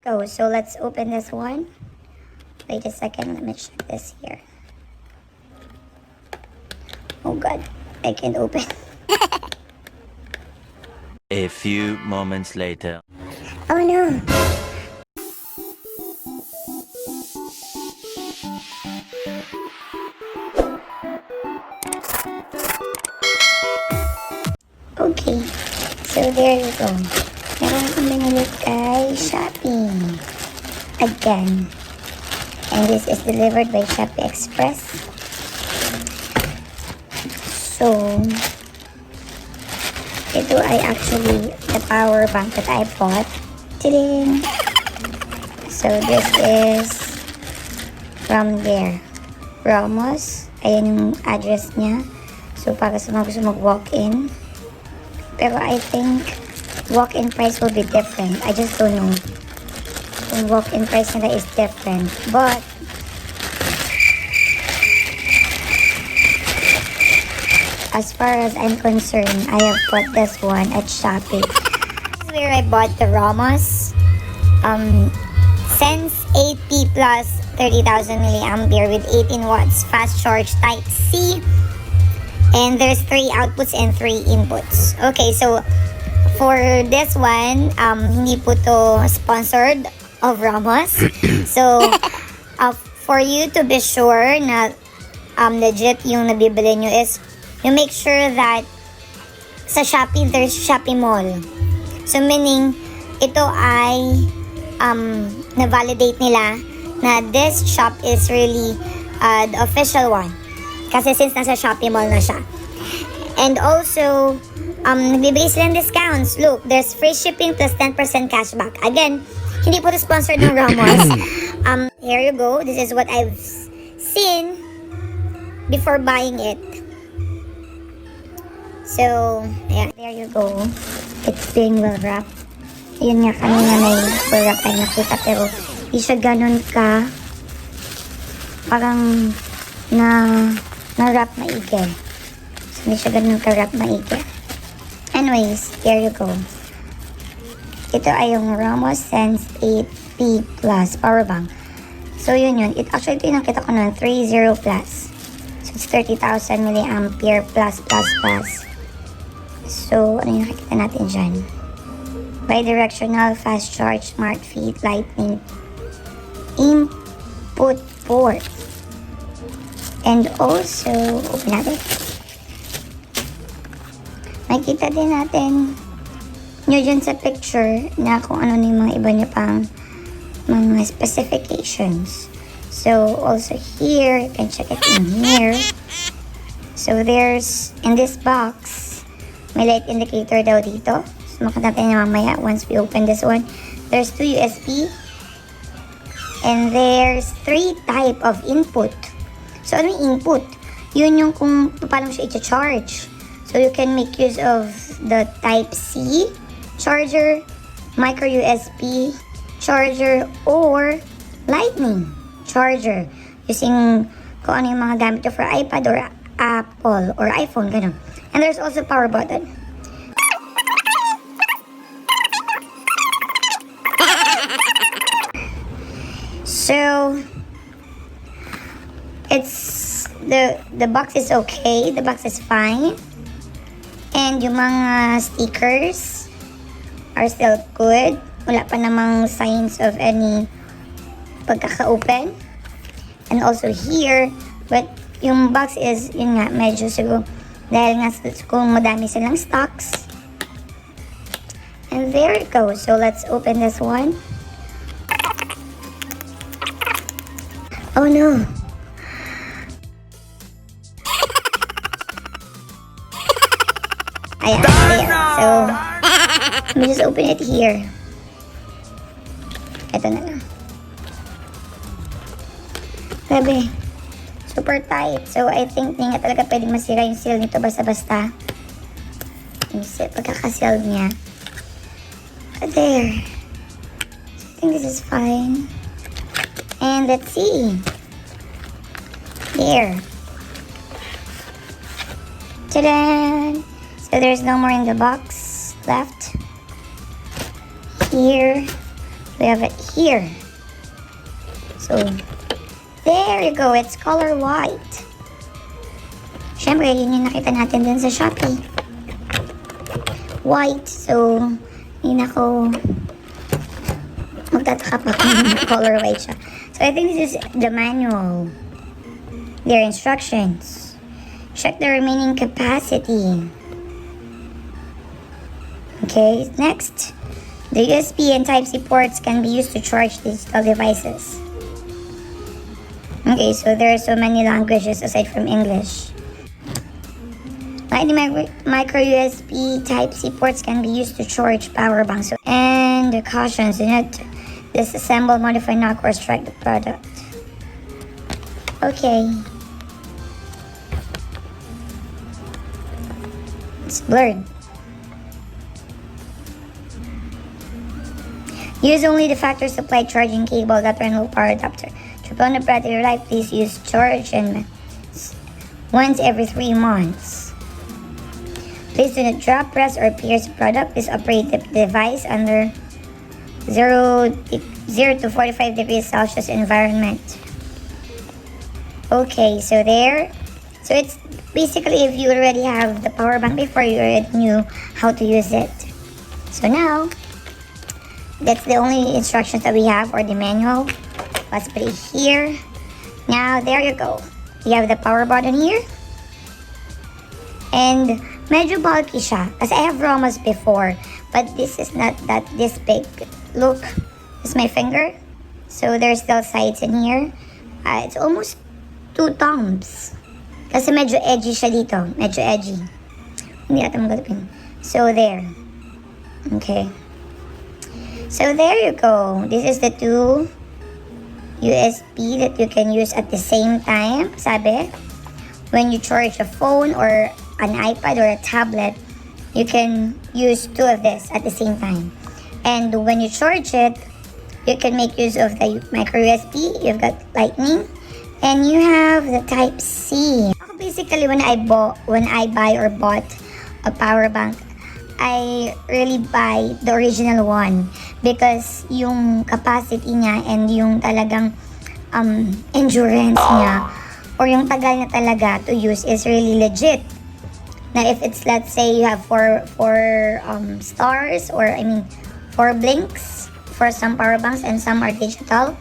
go. So let's open this one. Wait a second, let me check this here. Oh god, I can't open. A few moments later. Oh no. Okay, so there you go. Meron akong binili kay Shopee. Again. And this is delivered by Shopee Express. So, ito ay actually the power bank that I bought. Ta-ding! So, this is from there. ROMOSS. Ayan yung address niya. So, para sa mga gusto mag-walk-in. Pero I think walk-in price will be different. I just don't know. Yung walk-in price nila is different. But, as far as I'm concerned, I have bought this one at Shopee. This is where I bought the ROMOSS Sense 8P Plus 30,000 milliampere with 18 watts fast charge type C. And there's 3 outputs and 3 inputs. Okay, so for this one, hindi po to sponsored of ROMOSS. So, for you to be sure na legit yung nabibili nyo is you make sure that sa Shopee, there's Shopee Mall. So, meaning, ito ay na-validate nila na this shop is really the official one. Kasi since nasa Shopee Mall na siya. And also, nagbibigay silang discounts. Look, there's free shipping plus 10% cashback. Again, hindi po ito sponsored ng ROMOSS. Here you go. This is what I've seen before buying it. So, yeah, there you go. It's being well wrapped. Yun nga, kanina may well wrap tayo nakita. Pero, di siya ganun ka parang na-wrap maigi. So, hindi siya ganun ka-wrap maigi. Anyways, here you go. Ito ay yung ROMOSS Sense 8P Plus Power Bank. So, yun. Actually, ito yung nakita ko nun, 30 plus. So, it's 30,000 milliampere plus. So, ano yung nakikita natin dyan? Bidirectional, fast charge, smart feed, lightning, input port. And also, open natin. Makikita din natin nyo dyan sa picture na kung ano yung mga iba nyo pang mga specifications. So, also here, you can check it in here. So, there's, in this box, may light indicator daw dito. So, makita natin yung mamaya once we open this one. There's 2 USB. And there's 3 type of input. So, ano yung input? Yun yung kung paano mo siya i-charge. So, you can make use of the Type-C charger, micro USB charger, or lightning charger. Using kung ano yung mga gamit ko for iPad or Apple or iPhone, ganun. And there's also power button. So, it's the box is okay. The box is fine. And yung mga stickers are still good. Wala pa namang signs of any pagkaka-open. And also here, but yung box is, yun nga, medyo siguro, dahil nga kung madami silang stocks. And there it goes. So, let's open this one. Oh no! Ayan. So, let me just open it here. Ito na lang. Grabe. Super tight. So, I think hindi nga talaga pwedeng masira yung seal nito basta-basta. Yung pagkakaseal niya. But there. I think this is fine. And let's see. There. Ta-da! So there's no more in the box left. Here, We have it here. So, there you go. It's color white. Siyempre, yun yung nakita natin din sa Shopee. White. So, yun ako magtataka pa kung color white siya. So, I think this is the manual. Their instructions. Check the remaining capacity. Okay, next. The USB and Type-C ports can be used to charge digital devices. Okay, so there are so many languages aside from English. Lightning micro USB Type-C ports can be used to charge power banks. And the cautions: do not disassemble, modify, knock, or strike the product. Okay. It's blurred. Use only the factory supply charging cable that run low power adapter. To prolong the battery life, please use charge and once every 3 months. Please do not drop, press, or pierce the product. Please operate the device under 0 to 45 degrees Celsius environment. Okay, so there. So it's basically if you already have the power bank before, you already knew how to use it. So now, that's the only instructions that we have, or the manual. Let's put it here. Now, there you go. You have the power button here. And medyo bulky siya. Kasi I have ROMOSS before. But this is not this big. Look, this is my finger. So there's still sides in here. It's almost 2 thumbs. Kasi medyo edgy siya dito. Medyo edgy. Hindi natin magalapin. So there. Okay. So there you go. This is the 2 USB that you can use at the same time. Sabi, when you charge a phone or an iPad or a tablet, you can use 2 of this at the same time. And when you charge it, you can make use of the micro USB. You've got Lightning, and you have the Type-C. Basically, when I buy or bought a power bank, I really buy the original one because yung capacity niya and yung talagang endurance niya or yung tagal na talaga to use is really legit. Now, if it's, let's say, you have four stars, or 4 blinks for some power banks and some are digital.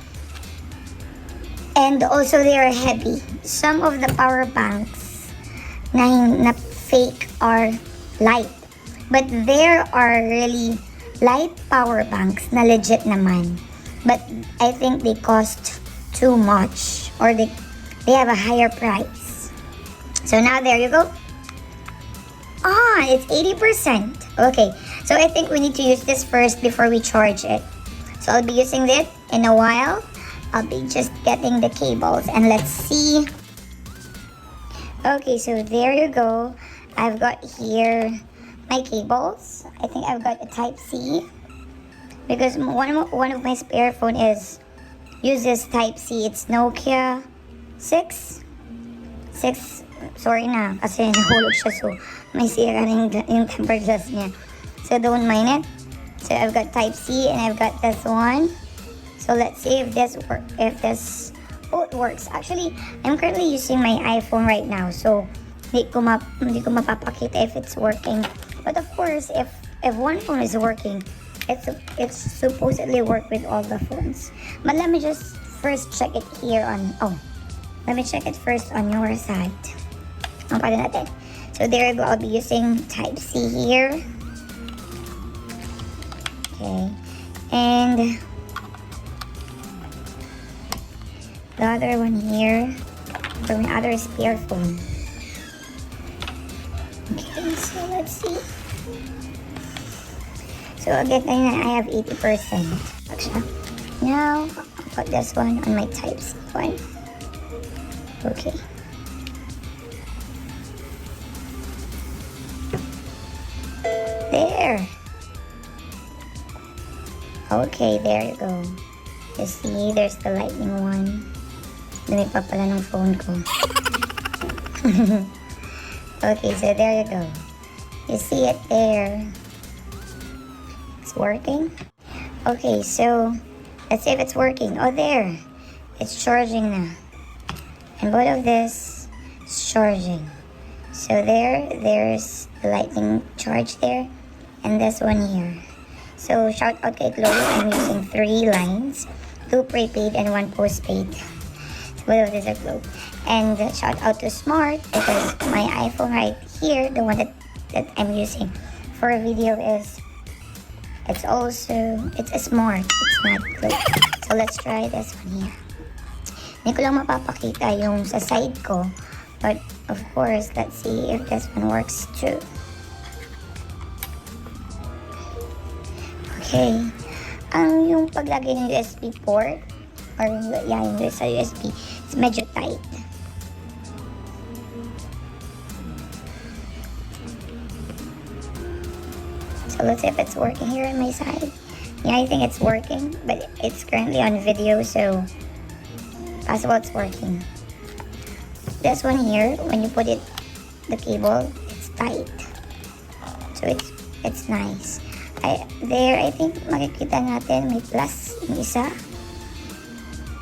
And also, they are heavy. Some of the power banks na fake are light. But there are really light power banks na legit naman. But I think they cost too much, or they have a higher price. So now there you go. It's 80%. Okay, so I think we need to use this first before we charge it. So I'll be using it in a while. I'll be just getting the cables and let's see. Okay, so there you go. I've got here my cables. I think I've got a Type-C because one of my spare phone uses Type-C. It's Nokia 6. Sorry na kasi nahulog siya, so may sira na yung tempered glass niya. So don't mind it. So I've got Type-C and I've got this one. So let's see if this works. Oh, it works. Actually, I'm currently using my iPhone right now, so hindi ko mapapakita if it's working. But of course, if one phone is working, it's supposedly work with all the phones. But let me just first check it here let me check it first on your side. Pardon natin. So there you go. I'll be using Type-C here. Okay. And the other one here for my other spare phone. Okay, so let's see. So again, I have 80%. Actually, now I'll put this one on my Type-C one. Okay. There. Okay, there you go. You see, there's the lightning one. Dumi pa pala ng phone ko. Okay, so there you go. You see it there. It's working. Okay, so let's see if it's working. Oh, there. It's charging now. And both of this is charging. So there's the lightning charge there. And this one here. So shout out kay Chloe. I'm using 3 lines. 2 prepaid and 1 postpaid. So both of these are Chloe. And shout out to Smart because my iPhone right here, the one that I'm using for a video is it's a Smart. It's not Chloe. So let's try this one here. Hindi ko lang mapapakita yung sa side ko. But of course, let's see if this one works too. Okay. Yung paglagay ng USB port or yung sa USB, it's medyo tight. So let's see if it's working here on my side. Yeah, I think it's working, but it's currently on video, so possible it's working. This one here, when you put it, the cable, it's tight. So it's nice. I think makikita natin may plus yung isa.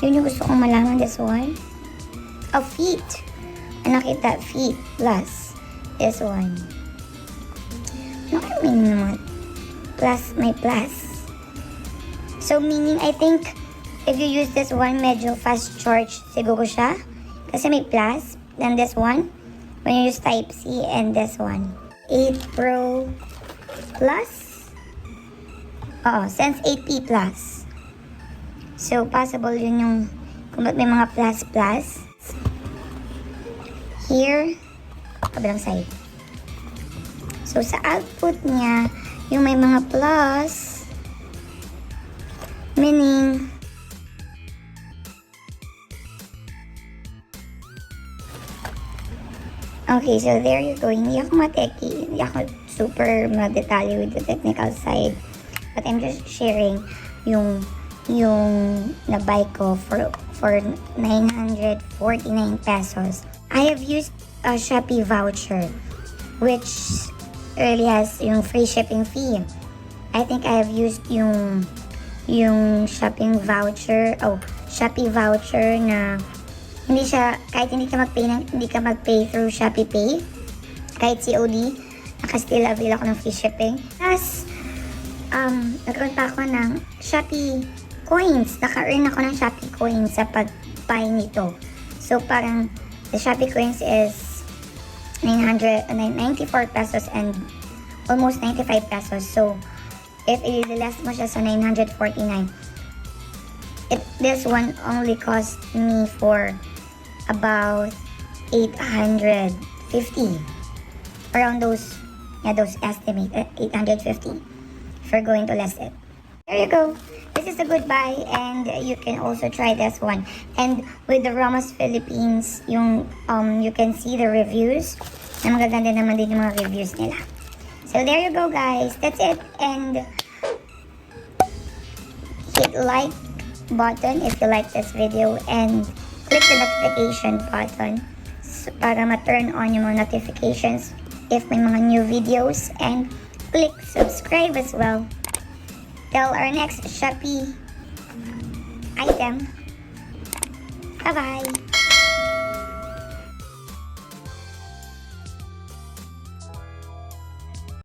Yun yung gusto kong malaman, this one. Oh, feet. Nakita, feet plus this one. Ano kayo meaning naman? Plus, may plus. So, meaning, I think, if you use this one, medyo fast charge siguro siya. Kasi may plus. Then this one, when you use Type-C and this one. 8 Pro Plus. Sense 8P Plus. So, possible yun yung, kung ba't may mga plus. Here, kabilang side. So, sa output niya, yung may mga plus, meaning, okay, so there you go. Hindi ako mateki, hindi ako super ma-detalye with the technical side. But I'm just sharing yung na-buy ko for 949 pesos. I have used a Shopee voucher, which really has yung free shipping fee. I think I have used yung shopping voucher, Shopee voucher na hindi siya, kahit hindi ka mag-pay through Shopee Pay, kahit COD, naka-still avail ako ng free shipping. Plus, nagkaroon pa ako ng Shopee coins. Naka-earn ako ng Shopee coins sa pag-buy nito. So, parang, the Shopee coins is 94 pesos and almost 95 pesos. So, if i-less mo siya sa 949, this one only cost me for about 850. Around those estimate, 850. If you're going to less it. There you go. This is a good buy and you can also try this one. And with the ROMOSS Philippines, you can see the reviews. Na magaganda naman din yung mga reviews nila. So there you go guys. That's it. And hit like button if you like this video and click the notification button para ma-turn on yung mga notifications if may mga new videos, and click subscribe as well. Till our next Shopee item. Bye-bye!